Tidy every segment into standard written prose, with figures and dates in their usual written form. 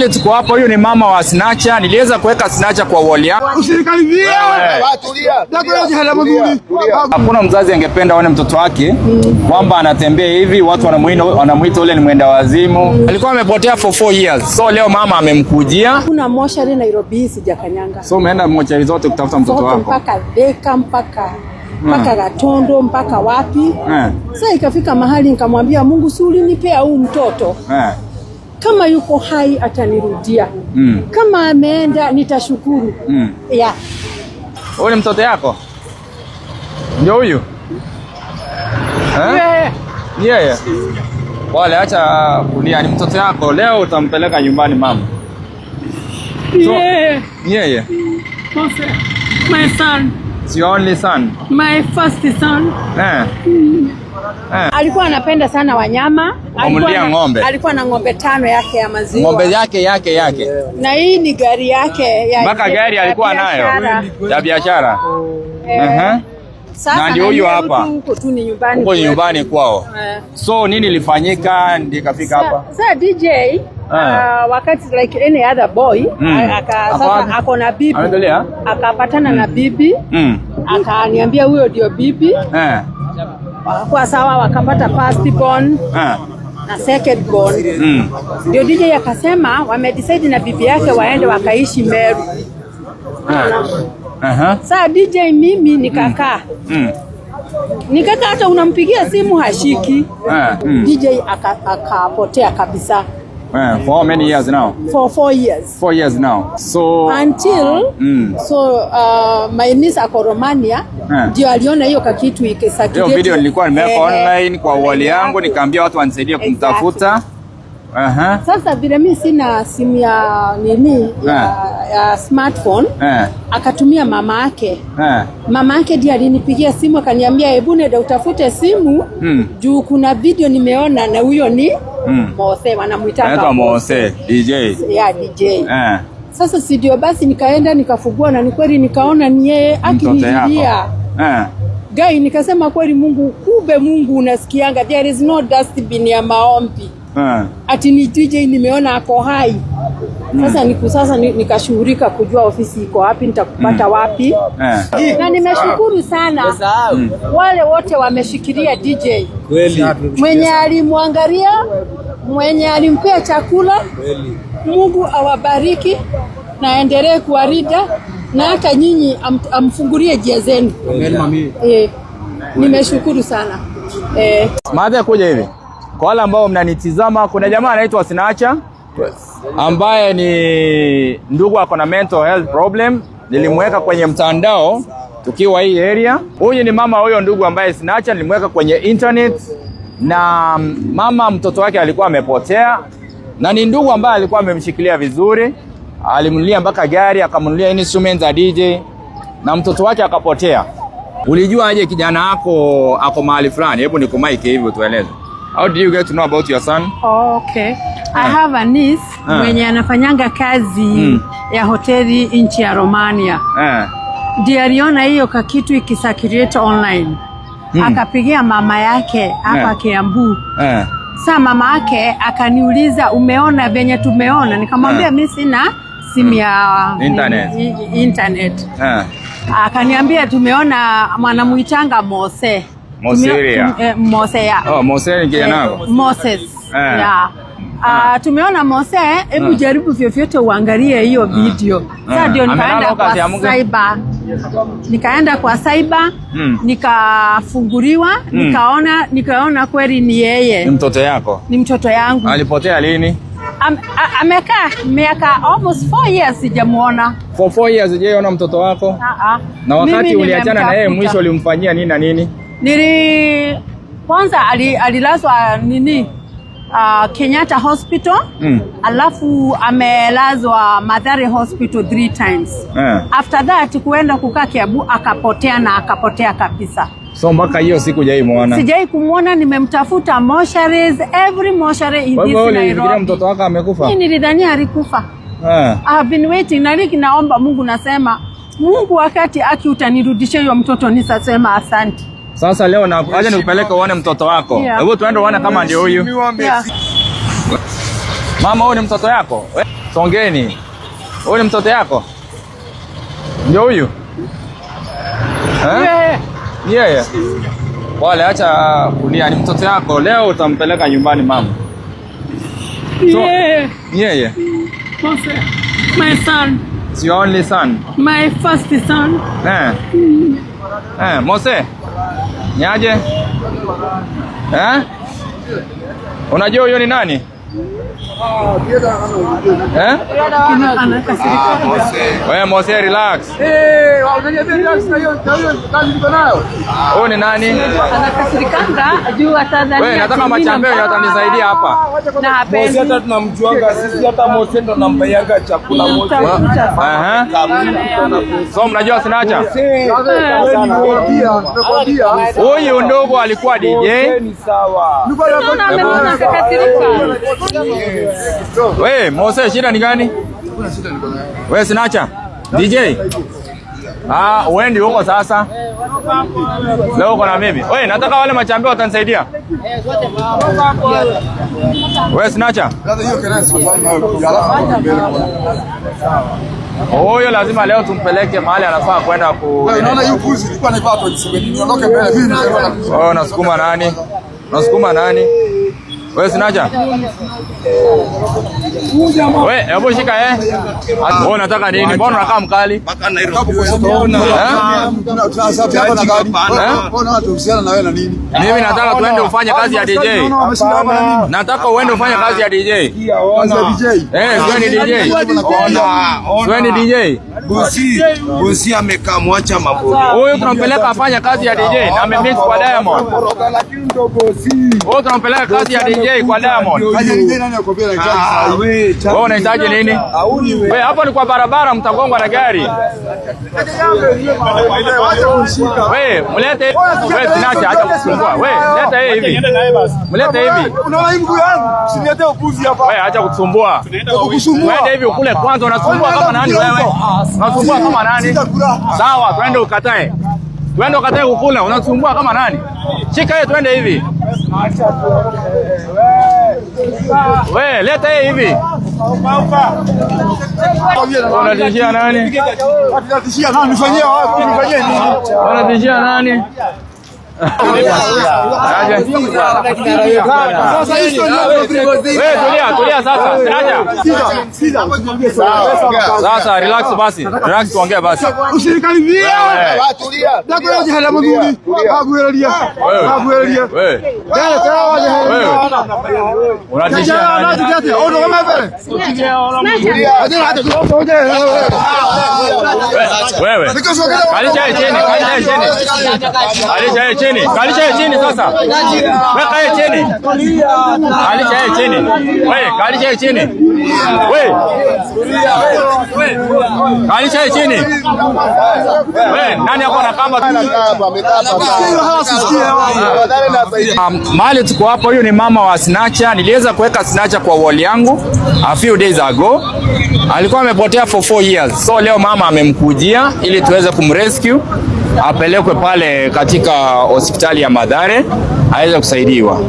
Mahali tuko hapa, huyu ni mama wa Snatcher. Niliweza kuweka Snatcher kwa wall yangu. Usinikaribie. Hakuna mzazi angependa aone mtoto wake kwamba anatembea hivi, watu wanamuita ule ni mwenda wazimu. Alikuwa amepotea for 4 years. So leo mama amemkujia. Kuna moshari Nairobi sijakanyanga. So umeenda mochari zote kutafuta mtoto wako. Mpaka Thika, mpaka Gatondo, mpaka wapi. Sasa ikafika mahali nikamwambia Mungu, si ulinipea huu mtoto. Kama yuko hai atanirudia. Kama ameenda nitashukuru. Yeah. Huyu ni mtoto yako? Ndio huyu? Yeah. Wale acha kulia, ni mtoto yako. Leo utampeleka nyumbani mama. Yeah. My son. It's your only son? My first son. Alikuwa anapenda sana wanyama. Alikuwa na ng'ombe 5 yake ya maziwa. Ng'ombe yake. Na hii ni gari yake ya mpaka gari alikuwa nayo ya biashara. Sasa ndio huyu hapa. Huko tu ni nyumbani. Huko nyumbani kwao. So nini ilifanyika ndikafika hapa? Sasa DJ wakati like any other boy sasa ako na bibi. Akapatana na bibi. Akaniambia huyo ndio bibi. Kwa sawa wakapata first born na second born. Ndio DJ akasema wamedecide na bibi yake waende wakaishi Meru. Sasa DJ mimi nikakaa. Nikakaa hata unampigia simu hashiki. DJ akapotea kabisa. For how many years now? For 4 years. 4 years now. So until my niece ako Romania ndio aliona hiyo kakitu ikisakiti. Hiyo video nilikuwa nimeweka online kwa wall yangu, nikaambia watu wanisaidie kumtafuta. Sasa vile mimi sina simu ya ya smartphone, akatumia mama yake. Mama yake ndiye alinipigia simu akaniambia hebu nenda utafute simu juu kuna video nimeona na huyo ni Mose, wanamuita Mose DJ. Yeah, DJ. Sasa si ndio basi nikaenda nikafungua na ni kweli nikaona ni yeye akinilia. Guy nikasema kweli Mungu, kube Mungu unasikianga, there is no dustbin ya maombi. Ati ni DJ nimeona ako hai. Sasa nikashughulika kujua ofisi iko wapi, nitakupata wapi. Na nimeshukuru sana wale wote wameshikilia DJ. Kweli. Mwenye alimwangalia, mwenye alimpea chakula. Mungu awabariki na endelee kuwalinda na hata nyinyi amfungulie njia zenu. Nimeshukuru sana. Maadha kuja hivi. Kwa wale ambao mnanitizama, kuna jamaa anaitwa Snatcher ambaye ni ndugu ako na mental health problem. Nilimweka kwenye mtandao tukiwa hii area. Huyu ni mama huyo ndugu ambaye Snatcher nilimweka kwenye internet, na mama mtoto wake alikuwa amepotea, na ni ndugu ambaye alikuwa amemshikilia vizuri. Alimnunulia mpaka gari, akamnunulia instruments za DJ, na mtoto wake akapotea. Ulijua aje kijana wako ako mahali fulani? Hebu nikumaike hivyo tueleze. How did you get to know about your son? Okay. I have a niece mwenye anafanyanga kazi ya hoteli nchi ya Romania. Ndiye aliona hiyo kakitu ikisakiriate online. Akapigia mama yake hapa Kiambu. Sasa mama yake akaniuliza umeona venye tumeona? Nikamwambia mimi sina simu ya internet. Akaniambia tumeona mwanamuitanga Mose. Mose ya. Mose ni kijana wako? Moses. Tumeona Mose, hebu jaribu vyovyote uangalie hiyo video. Sasa ndio nikaenda kwa cyber, nikafunguliwa, nikaona kweli ni yeye. Ni mtoto yako? Ni mtoto yangu. Alipotea lini? Amekaa miaka almost 4 years sijamuona. For 4 years hujaona mtoto wako? Na wakati uliachana na yeye mwisho ulimfanyia nini na nini? Kwanza alilazwa Kenyatta Hospital. Alafu amelazwa Mathare Hospital 3 times. After that kuenda kukaa Kiambu akapotea na akapotea kabisa. So mpaka hiyo siku hujaimuona? Sijai kumuona, nimemtafuta mortuaries, every mortuary in this Nairobi. Wewe mtoto wako amekufa? Mimi nilidhania alikufa. I have been waiting, na naomba Mungu, nasema Mungu wakati utanirudishia hiyo mtoto nisasema asante. Sasa leo aje nikupeleke uone mtoto wako. Hebu tuende uone kama ndio huyu. Mama, huyu ni mtoto yako? Songeni. Huyu ni mtoto yako? Ndio huyu? Yeah. Wale acha kulia, ni mtoto yako. Leo utampeleka nyumbani mama. Yeah. My son. It's your only son? My first son. Mose. Niaje? Unajua huyo ni nani? Mose, relax. Huyu ni nani? Nataka machambeo yatanisaidia hapa. Mose hata tunamjuanga sisi, hata Mose ndo nambayanga chakula Mose. So mnajua Sinacha? Huyu ndogo alikuwa DJ. Ni sawa. Mose, shida ni gani? Sinacha? DJ? Uendi huko sasa. Leo uko na mimi. Nataka wale machambeo watanisaidia. Sinacha? Huyo lazima leo tumpeleke mahali anafaa kwenda ku. Naona hiyo buzi ilikuwa inaipata 27. Niondoke mbele mimi. Unasukuma nani? Sinacha? Hebu shika unataka nini? Mbona unakaa mkali? Mpaka Nairobi. Mimi nataka tuende ufanye kazi ya DJ. Nataka uende ufanye kazi ya DJ. Wewe ni DJ. Busi amekaa mwacha mambo. Huyu tunampeleka afanye kazi ya DJ na amemix kwa Diamond. Huyu tunampeleka kazi ya DJ kwa Diamond. Wewe unahitaji nini? Hapo ni kwa barabara, mtagongwa na gari. Mlete Sinacha, acha kusumbua. Leta yeye hivi. Mlete hivi. Unaona hii mguu yangu? Usiniletee upuzi hapa. Acha kusumbua. Twende hivi ukule kwanza, unasumbua kama nani wewe? Unasumbua kama nani? Sawa, twende ukatae. Twende ukatae kukula, unasumbua kama nani? Shika yeye, twende hivi. Leta yeye hivi. Unatishia nani? Unatishia nani? Tulia sasa. Sasa relax basi. Relax tuongee basi. Usinikaribie. Unatishia nani? Wewe. Kalisha chini. Kalisha chini sasa. Weka yeye chini. Kalisha yeye chini. Kalisha yeye chini. Kalisha yeye chini. Nani hapo na kamba? Mahali tuko hapo, huyu ni mama wa Sinacha. Niliweza kuweka Sinacha kwa wall yangu a few days ago. Alikuwa amepotea for 4 years. So leo mama amemkujia ili tuweze kumrescue, apelekwe pale katika hospitali ya Mathare aweze kusaidiwa.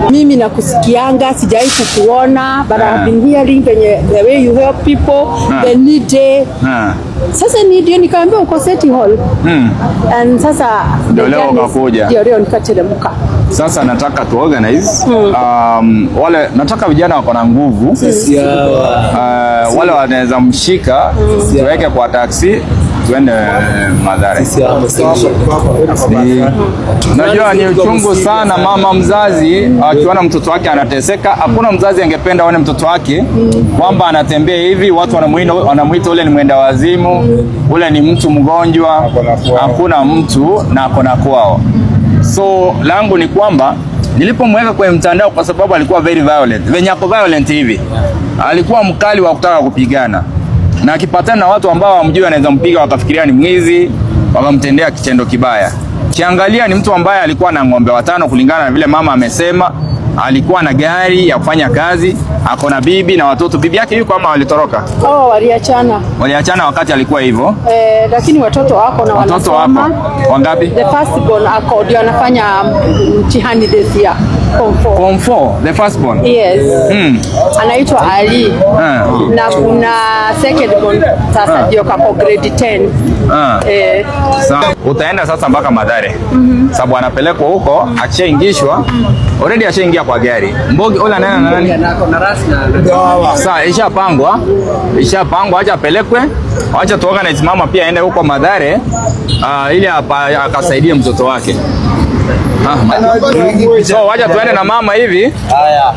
Mimi nakusikianga, sijawahi kukuona, but I've been hearing the way you help people, the need day. Sasa ndio nikaambia uko City Hall. And sasa ndio leo ukakuja. Ndio leo nikateremka. Sasa nataka tu organize wale, nataka vijana wako na nguvu. Wale wanaweza mshika, tuweke kwa taxi tuende Mathare. Najua ni uchungu sana mama mzazi akiona mtoto wake anateseka. Hakuna mzazi angependa aone mtoto wake kwamba anatembea hivi, watu wanamuita ule ni mwenda wazimu, ule ni mtu mgonjwa. Hakuna mtu na akona kwao. So langu ni kwamba nilipomweka kwenye mtandao, kwa sababu alikuwa very violent, venye ako violent hivi, alikuwa mkali wa kutaka kupigana, na akipatana na watu ambao hamjui anaweza mpiga, wakafikiria ni mwizi, wakamtendea kitendo kibaya. Kiangalia ni mtu ambaye alikuwa na ng'ombe 5 kulingana na vile mama amesema, alikuwa na gari ya kufanya kazi, ako na bibi na watoto. Bibi yake yuko ama walitoroka? Waliachana. Waliachana wakati alikuwa hivyo. Lakini watoto wako na watoto wako wangapi? The firstborn ako ndio anafanya mtihani this year. Form 4, the firstborn. Yes. Anaitwa Ali. Na kuna secondborn sasa ndio kapo grade 10. Sawa. Utaenda sasa mpaka Mathare. Sababu anapelekwa huko, akishaingishwa already ashaingia kwa gari. Mbogi ola nani? Sawa, ishapangwa acha apelekwe. Acha tuoga na mama pia aende huko Mathare ili akasaidie mtoto wake. So wacha tuende na mama hivi. Haya.